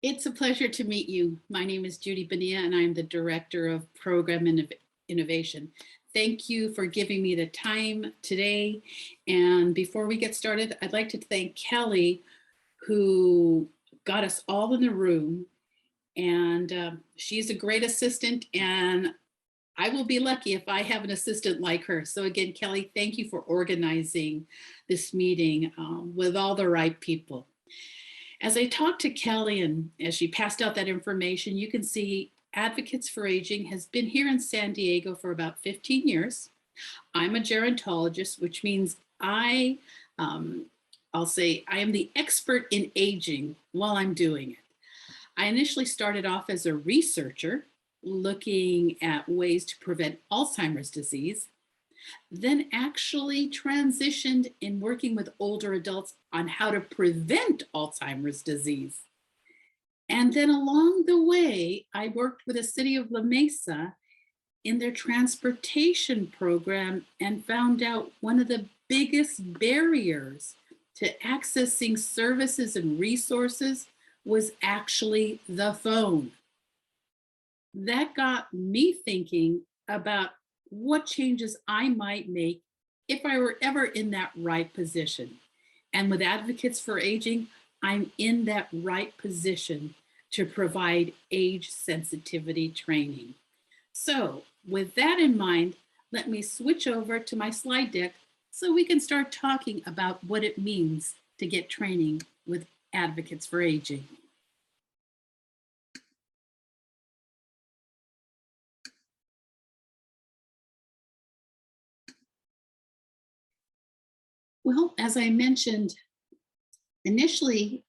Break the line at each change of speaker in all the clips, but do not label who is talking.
It's a pleasure to meet you. My name is Judi Bonilla, and I'm the Director of Program Innovation. Thank you for giving me the time today. And before we get started, I'd like to thank Kelly, who got us all in the room. And she's a great assistant, and I will be lucky if I have an assistant like her. So again, Kelly, thank you for organizing this meeting with all the right people. As I talked to Kelly and as she passed out that information, you can see Advocates for Aging has been here in San Diego for about 15 years. I'm a gerontologist, which means I'll say I am the expert in aging while I'm doing it. I initially started off as a researcher looking at ways to prevent Alzheimer's disease, then actually transitioned in working with older adults on how to prevent Alzheimer's disease. And then along the way, I worked with the city of La Mesa in their transportation program and found out one of the biggest barriers to accessing services and resources was actually the phone. That got me thinking about what changes I might make if I were ever in that right position. And with Advocates for Aging, I'm in that right position to provide age sensitivity training. So with that in mind, let me switch over to my slide deck so we can start talking about what it means to get training with Advocates for Aging. Well, as I mentioned initially,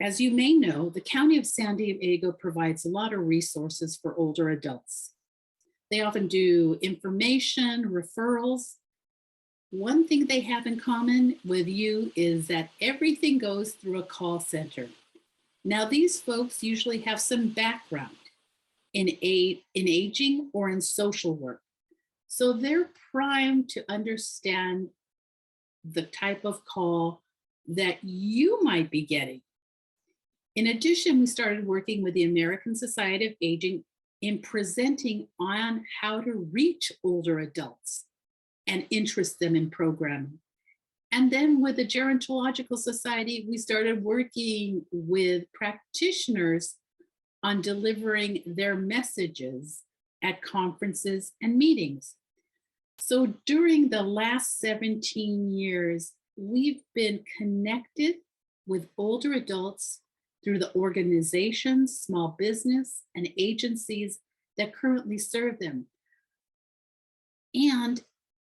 as you may know, the County of San Diego provides a lot of resources for older adults. They often do information, referrals. One thing they have in common with you is that everything goes through a call center. Now, these folks usually have some background in aging or in social work. So they're primed to understand the type of call that you might be getting. In addition, we started working with the American Society of Aging in presenting on how to reach older adults and interest them in programming. And then with the Gerontological Society, we started working with practitioners on delivering their messages at conferences and meetings. So during the last 17 years, we've been connected with older adults through the organizations, small business, and agencies that currently serve them. And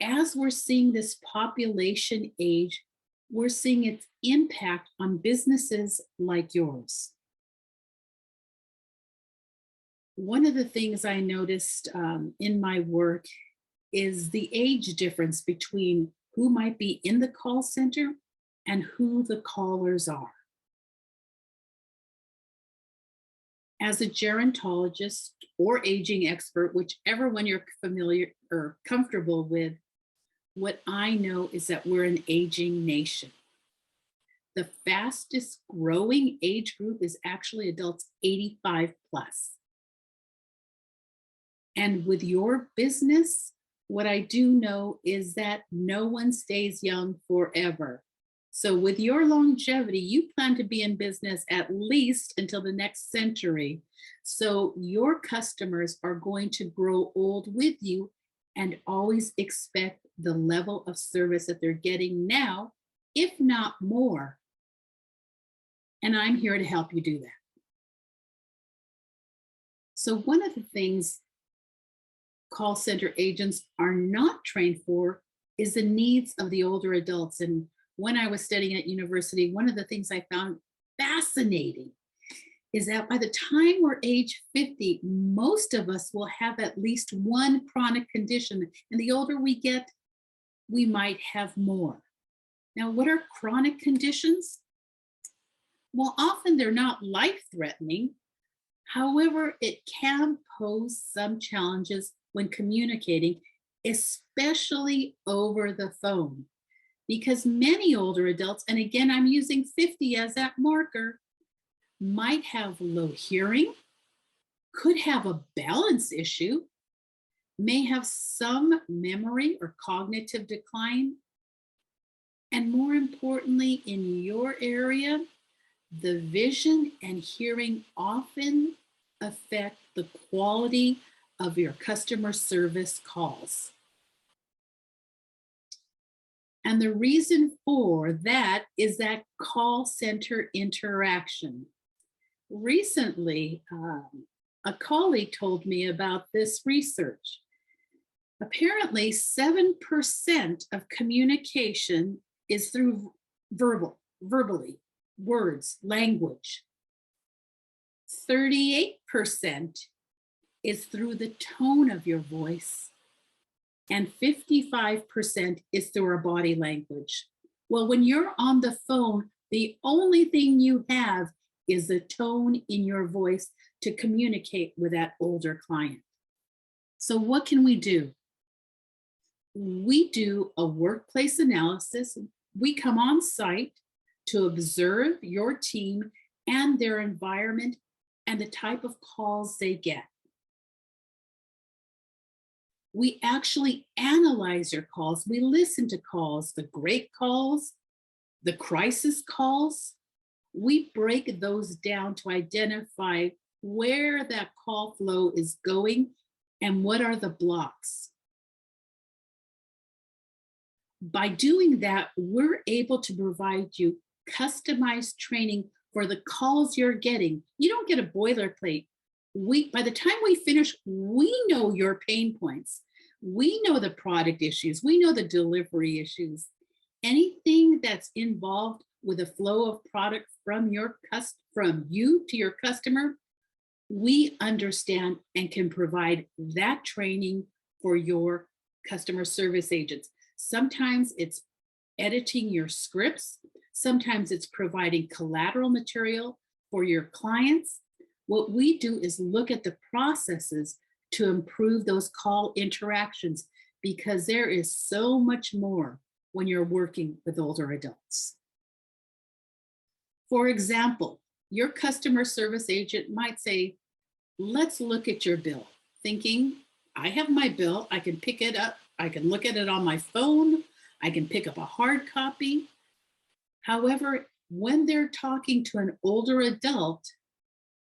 as we're seeing this population age, we're seeing its impact on businesses like yours. One of the things I noticed in my work is the age difference between who might be in the call center and who the callers are. As a gerontologist or aging expert, whichever one you're familiar or comfortable with, what I know is that we're an aging nation. The fastest growing age group is actually adults 85 plus. And with your business, what I do know is that no one stays young forever. So with your longevity, you plan to be in business at least until the next century. So your customers are going to grow old with you and always expect the level of service that they're getting now, if not more. And I'm here to help you do that. So one of the things call center agents are not trained for is the needs of the older adults. And when I was studying at university, one of the things I found fascinating is that by the time we're age 50, most of us will have at least one chronic condition. And the older we get, we might have more. Now, what are chronic conditions? Well, often they're not life-threatening. However, it can pose some challenges when communicating, especially over the phone, because many older adults, and again, I'm using 50 as that marker, might have low hearing, could have a balance issue, may have some memory or cognitive decline, and more importantly, in your area, the vision and hearing often affect the quality of your customer service calls. And the reason for that is that call center interaction. Recently, a colleague told me about this research. Apparently, 7% of communication is through verbally, words, language. 38% is through the tone of your voice, and 55% is through our body language. Well, when you're on the phone, the only thing you have is the tone in your voice to communicate with that older client. So what can we do? We do a workplace analysis. We come on site to observe your team and their environment and the type of calls they get. We actually analyze your calls. We listen to calls, the great calls, the crisis calls. We break those down to identify where that call flow is going and what are the blocks. By doing that, we're able to provide you customized training for the calls you're getting. You don't get a boilerplate. By the time we finish, we know your pain points. We know the product issues. We know the delivery issues. Anything that's involved with the flow of product from you to your customer, we understand and can provide that training for your customer service agents. Sometimes it's editing your scripts. Sometimes it's providing collateral material for your clients. What we do is look at the processes to improve those call interactions, because there is so much more when you're working with older adults. For example, your customer service agent might say, let's look at your bill, thinking, I have my bill, I can pick it up, I can look at it on my phone, I can pick up a hard copy. However, when they're talking to an older adult,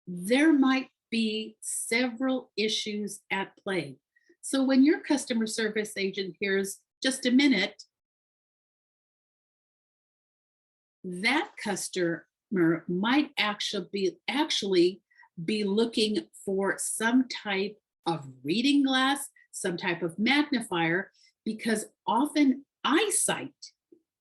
there might be several issues at play. So when your customer service agent hears, just a minute, that customer might actually be looking for some type of reading glass, some type of magnifier, because often eyesight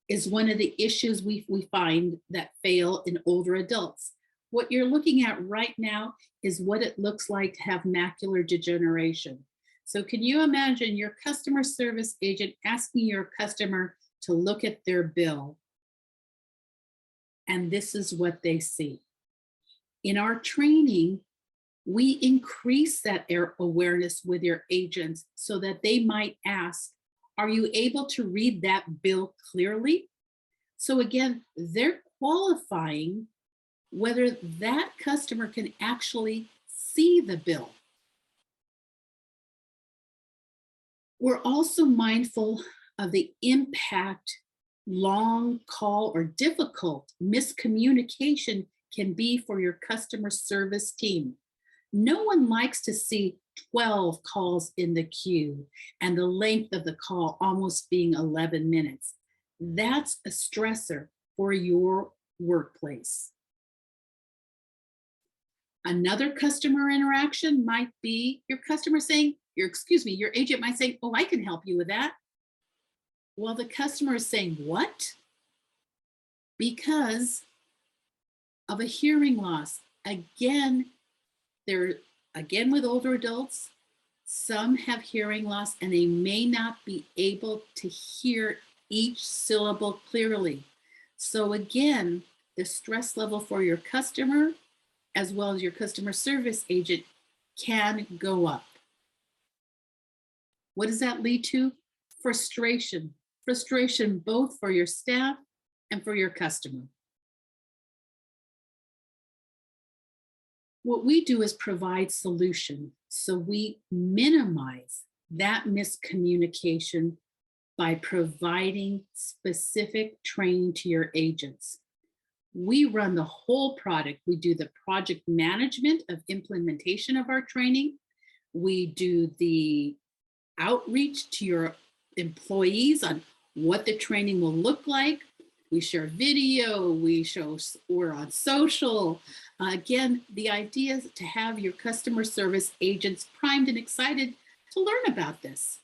is one of the issues we find that fail in older adults. What you're looking at right now is what it looks like to have macular degeneration. So can you imagine your customer service agent asking your customer to look at their bill? And this is what they see. In our training, we increase that awareness with your agents so that they might ask, are you able to read that bill clearly? So again, they're qualifying whether that customer can actually see the bill. We're also mindful of the impact long call or difficult miscommunication can be for your customer service team. No one likes to see 12 calls in the queue and the length of the call almost being 11 minutes. That's a stressor for your workplace. Another customer interaction might be your customer saying, your agent might say, oh, I can help you with that. Well, the customer is saying, what? Because of a hearing loss. Again, with older adults, some have hearing loss and they may not be able to hear each syllable clearly. So again, the stress level for your customer as well as your customer service agent can go up. What does that lead to? Frustration. Frustration both for your staff and for your customer. What we do is provide solution. So we minimize that miscommunication by providing specific training to your agents. We run the whole product. We do the project management of implementation of our training. We do the outreach to your employees on what the training will look like. We share video, we're on social. Again, the idea is to have your customer service agents primed and excited to learn about this.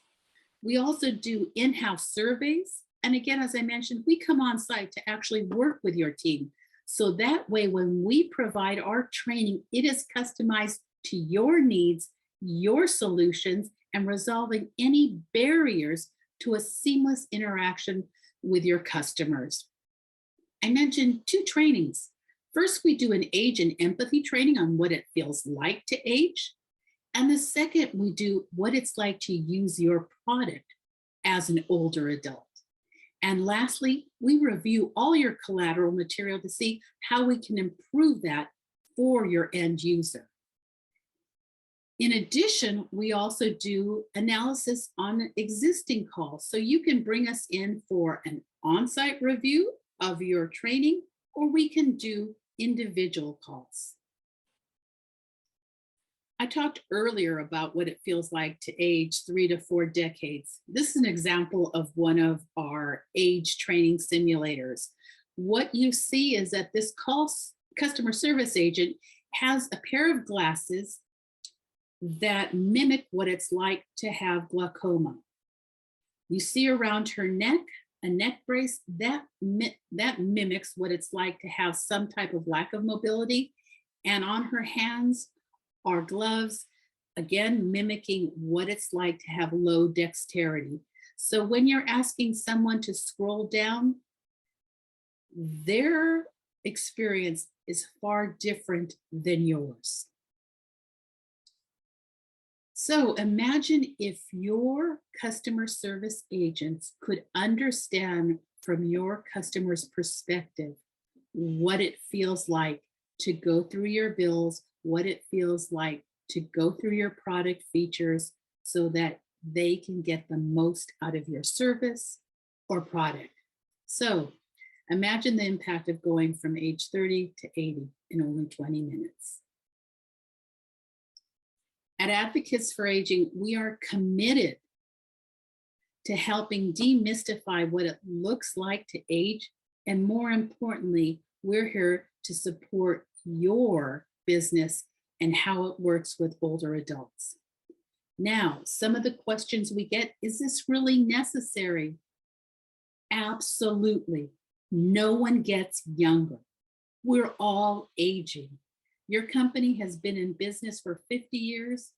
We also do in-house surveys. And again, as I mentioned, we come on site to actually work with your team. So that way, when we provide our training, it is customized to your needs, your solutions, and resolving any barriers to a seamless interaction with your customers. I mentioned 2 trainings. First, we do an age and empathy training on what it feels like to age. And the second, we do what it's like to use your product as an older adult. And lastly, we review all your collateral material to see how we can improve that for your end user. In addition, we also do analysis on existing calls. So you can bring us in for an on-site review of your training, or we can do individual calls. I talked earlier about what it feels like to age 3 to 4 decades. This is an example of one of our age training simulators. What you see is that this customer service agent has a pair of glasses that mimic what it's like to have glaucoma. You see around her neck, a neck brace that mimics what it's like to have some type of lack of mobility. And on her hands are gloves, again, mimicking what it's like to have low dexterity. So when you're asking someone to scroll down, their experience is far different than yours. So imagine if your customer service agents could understand from your customer's perspective what it feels like to go through your bills, what it feels like to go through your product features so that they can get the most out of your service or product. So imagine the impact of going from age 30 to 80 in only 20 minutes. At Advocates for Aging, we are committed to helping demystify what it looks like to age. And more importantly, we're here to support your business and how it works with older adults. Now, some of the questions we get, is this really necessary? Absolutely. No one gets younger. We're all aging. Your company has been in business for 50 years.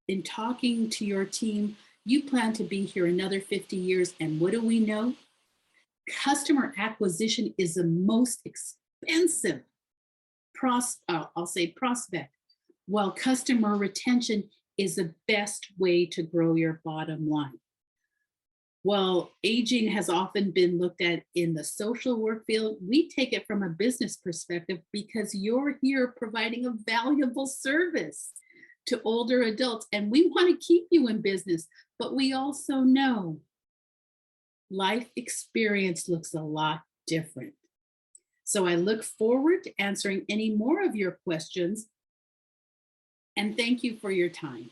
In talking to your team, you plan to be here another 50 years. And what do we know? Customer acquisition is the most expensive prospect, while customer retention is the best way to grow your bottom line. While aging has often been looked at in the social work field, we take it from a business perspective because you're here providing a valuable service to older adults, and we want to keep you in business, but we also know life experience looks a lot different. So I look forward to answering any more of your questions, and thank you for your time.